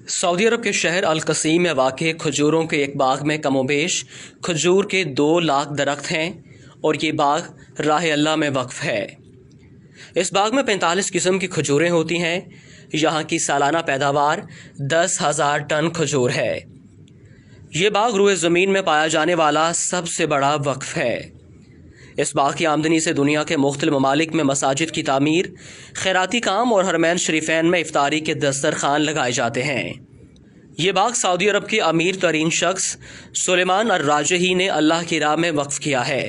Saudi अरब के शहर अल-कसीम में वाक़ खजूरों के एक बाग में कमोबेश खजूर के 2 लाख दरख्त हैं और ये बाग राह अल्लाह में वक्फ है। इस बाग में 45 किस्म की खजूरें होती हैं। यहाँ की सालाना पैदावार 10,000 टन खजूर है। ये बाग रुए ज़मीन में पाया जाने वाला सबसे बड़ा वक्फ है। इस बाग की आमदनी से दुनिया के मुख्तलिफ ममालिक में मसाजिद की तामीर, खैराती काम और हरमैन शरीफैन में इफ्तारी के दस्तरखान लगाए जाते हैं। ये बाग सऊदी अरब के अमीर तरीन शख्स सुलेमान अर-राजही ने अल्लाह की राह में वक्फ किया है।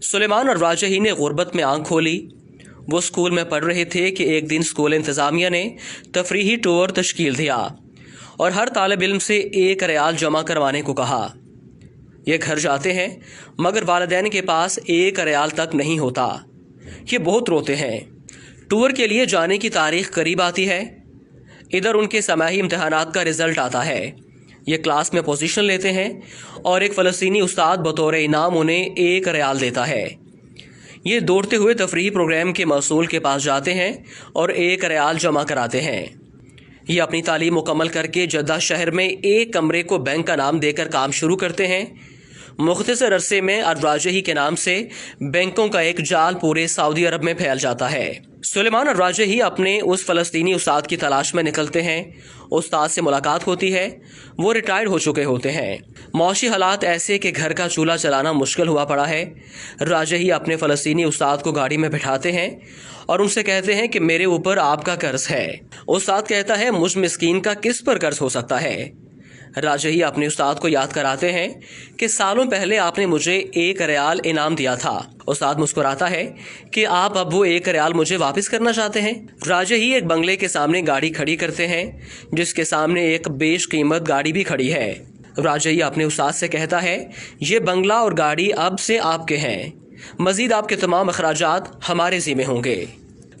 सुलेमान अर-राजही ने गुर्बत में आंख खोली। वो स्कूल में पढ़ रहे थे कि एक दिन स्कूल इंतज़ामिया ने तफरीही टूर तश्कील दिया और हर तालिब इल्म से 1 रियाल जमा करवाने को कहा। ये घर जाते हैं मगर वालिदैन के पास 1 रियाल तक नहीं होता। ये बहुत रोते हैं। टूर के लिए जाने की तारीख करीब आती है। इधर उनके समाही इम्तहानात का रिज़ल्ट आता है। ये क्लास में पोजीशन लेते हैं और एक फ़लस्तीनी उस्ताद बतौर इनाम उन्हें 1 रियाल देता है। ये दौड़ते हुए तफरीही प्रोग्राम के मसूल के पास जाते हैं और 1 रियाल जमा कराते हैं। ये अपनी तालीम मुकम्मल करके जद्दा शहर में एक कमरे को बैंक का नाम देकर काम शुरू करते हैं। मुख्तसर अरसे में अर-राजही के नाम से बैंकों का एक जाल पूरे सऊदी अरब में फैल जाता है। सुलेमान अर-राजही अपने उस फ़लस्तीनी उस्ताद की तलाश में निकलते हैं। उस्ताद से मुलाकात होती है। वो रिटायर्ड हो चुके होते हैं। मौशी हालात ऐसे कि घर का चूल्हा चलाना मुश्किल हुआ पड़ा है। राजही अपने फ़लस्तीनी उस्ताद को गाड़ी में बिठाते हैं और उनसे कहते हैं कि मेरे ऊपर आपका कर्ज है। उस्ताद कहता है, मुझ मिस्कीन का किस पर कर्ज हो सकता है। राजही अपने उस्ताद को याद कराते हैं कि सालों पहले आपने मुझे 1 रियाल इनाम दिया था। उस्ताद मुस्कुराता है कि आप अब वो 1 रियाल मुझे वापस करना चाहते हैं। राजही एक बंगले के सामने गाड़ी खड़ी करते हैं जिसके सामने एक बेशकीमत गाड़ी भी खड़ी है। राजही अपने उस्ताद से कहता है, ये बंगला और गाड़ी अब से आपके हैं। मजीद आपके तमाम अखराजात हमारे ज़िम्मे होंगे।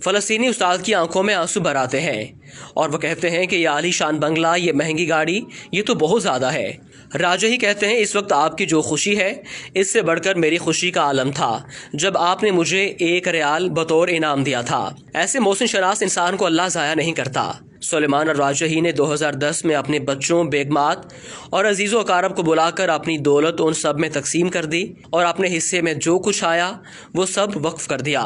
फ़लस्तीनी उस्ताद की आंखों में आंसू भर आते हैं और वो कहते हैं कि ये आलीशान बंगला, ये महंगी गाड़ी, ये तो बहुत ज़्यादा है। राजही कहते हैं, इस वक्त आपकी जो खुशी है इससे बढ़कर मेरी खुशी का आलम था जब आपने मुझे 1 रियाल बतौर इनाम दिया था। ऐसे मोहसिन शनास इंसान को अल्लाह ज़ाया नहीं करता। सुलेमान अर-राजही ने 2010 में अपने बच्चों, बेगमात और अजीज़ो अकारब को बुलाकर अपनी दौलत उन सब में तकसीम कर दी और अपने हिस्से में जो कुछ आया वो सब वक्फ कर दिया।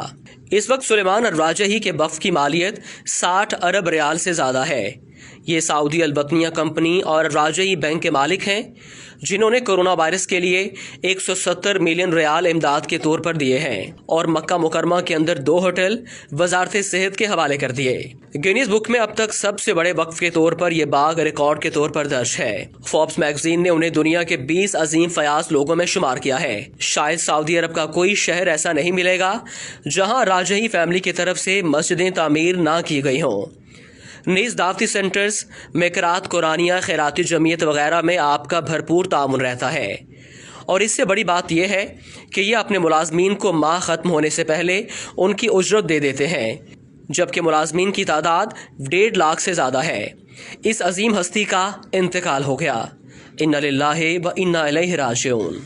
इस वक्त सुलेमान अर-राजही के वक्फ की मालियत 60 अरब रियाल से ज़्यादा है। ये सऊदी अल-बतनिया कंपनी और राजही बैंक के मालिक हैं जिन्होंने कोरोना वायरस के लिए 170 मिलियन रियाल इमदाद के तौर पर दिए हैं और मक्का मुकरमा के अंदर 2 होटल वजारत सेहत के हवाले कर दिए। गिनीज बुक में अब तक सबसे बड़े वक्फ के तौर पर यह बाग रिकॉर्ड के तौर पर दर्ज है। फोर्ब्स मैगजीन ने उन्हें दुनिया के 20 अजीम फयाज लोगों में शुमार किया है। शायद सऊदी अरब का कोई शहर ऐसा नहीं मिलेगा जहाँ राजही फैमिली की तरफ से मस्जिदें तामीर ना की गई हों। नीज दावती सेंटर्स, मेकरात, कुरानिया, खैराती जमीयत वगैरह में आपका भरपूर ताउन रहता है। और इससे बड़ी बात यह है कि ये अपने मुलाजमीन को माह ख़त्म होने से पहले उनकी उजरत दे देते हैं, जबकि मुलाजमीन की तादाद 1.5 लाख से ज़्यादा है। इस अजीम हस्ती का इंतकाल हो गया। इन्ना लिल्लाहि व इन्ना इलैहि राजिऊन।